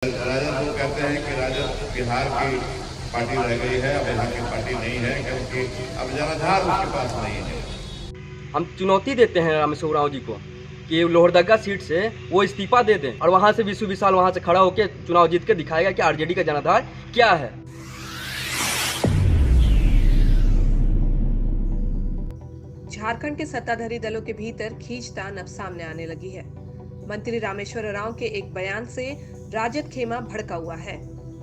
राजद वो कहते हैं कि राजद बिहार की पार्टी रह गई है, अब यहाँ की पार्टी नहीं है, क्योंकि अब जनाधार उसके पास नहीं है। हम चुनौती देते हैं रामेश्वर उरांव जी को कि लोहरदगा सीट से वो इस्तीफा दे दें और वहां से विशु विशाल वहां से खड़ा होकर चुनाव जीत के दिखाएगा कि आरजेडी का जनाधार क्या है। झारखंड के सत्ताधारी दलों के भीतर खींचतान अब सामने आने लगी है। मंत्री रामेश्वर उरांव के एक बयान से राजद खेमा भड़का हुआ है।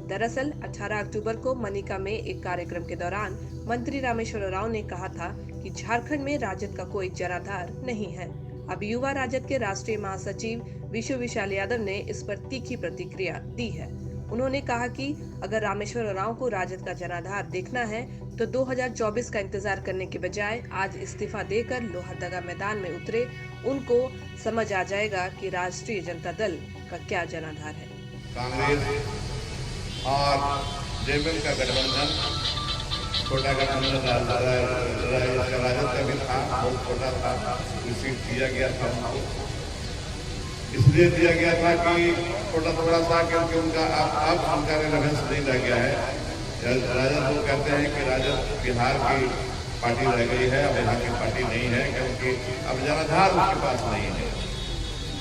दरअसल 18 अक्टूबर को मनिका में एक कार्यक्रम के दौरान मंत्री रामेश्वर उरांव ने कहा था कि झारखंड में राजद का कोई जनाधार नहीं है। अब युवा राजद के राष्ट्रीय महासचिव विशु विशाल यादव ने इस पर तीखी प्रतिक्रिया दी है। उन्होंने कहा कि अगर रामेश्वर उरांव को राजद का जनाधार देखना है तो 2024 का इंतजार करने के बजाय आज इस्तीफा देकर लोहरदगा मैदान में उतरे। उनको समझ आ जाएगा कि राष्ट्रीय जनता दल का क्या जनाधार है। कांग्रेस और जेएमएम का गठबंधन छोटा गठबंधन राजद का भी था, बहुत छोटा था। सीट दिया गया था उनको, इसलिए दिया गया था कि थोड़ा सा, क्योंकि उनका अब उनका रिलेवेंस नहीं रह गया है। राजद वो कहते हैं कि राजद बिहार की पार्टी रह गई है, अब यहाँ की पार्टी नहीं है, क्योंकि अब जनाधार उसके पास नहीं है।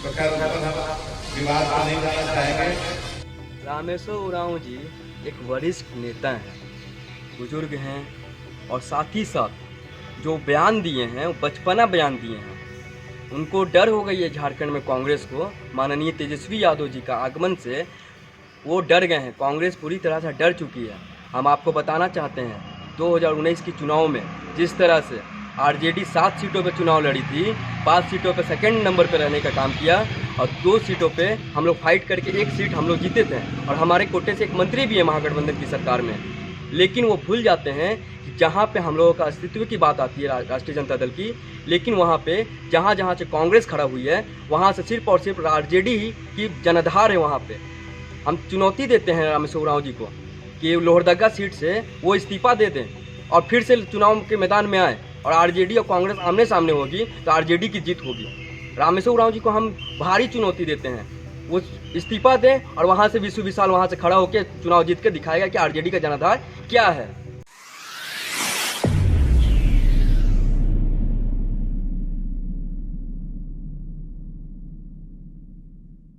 तो खैर उस पर हम विवाद में नहीं जाना चाहेंगे। रामेश्वर उरांव जी एक वरिष्ठ नेता हैं, बुजुर्ग हैं और साथ ही साथ जो बयान दिए हैं वो बचपना बयान दिए हैं। उनको डर हो गई है झारखंड में कांग्रेस को, माननीय तेजस्वी यादव जी का आगमन से वो डर गए हैं। कांग्रेस पूरी तरह से डर चुकी है। हम आपको बताना चाहते हैं 2019 की चुनाव में जिस तरह से आरजेडी 7 सीटों पर चुनाव लड़ी थी, 5 सीटों पर सेकंड नंबर पर रहने का काम किया और 2 सीटों पे हम लोग फाइट करके 1 सीट हम लोग जीते थे और हमारे कोटे से एक मंत्री भी है महागठबंधन की सरकार में। लेकिन वो भूल जाते हैं कि जहाँ पे हम लोगों का अस्तित्व की बात आती है राष्ट्रीय जनता दल की, लेकिन वहाँ पे जहाँ से कांग्रेस खड़ा हुई है वहाँ से सिर्फ और सिर्फ आरजेडी की जनाधार है। वहाँ पे हम चुनौती देते हैं रामेश्वर उरांव जी को कि लोहरदगा सीट से वो इस्तीफा दे दें और फिर से चुनाव के मैदान में आए और आरजेडी और कांग्रेस आमने सामने होगी तो आरजेडी की जीत होगी। रामेश्वर उरांव जी को हम भारी चुनौती देते हैं, वो इस्तीफा दें और वहाँ से विशु विशाल वहाँ से खड़ा होकर चुनाव जीत के दिखाएगा कि आरजेडी का जनाधार क्या है।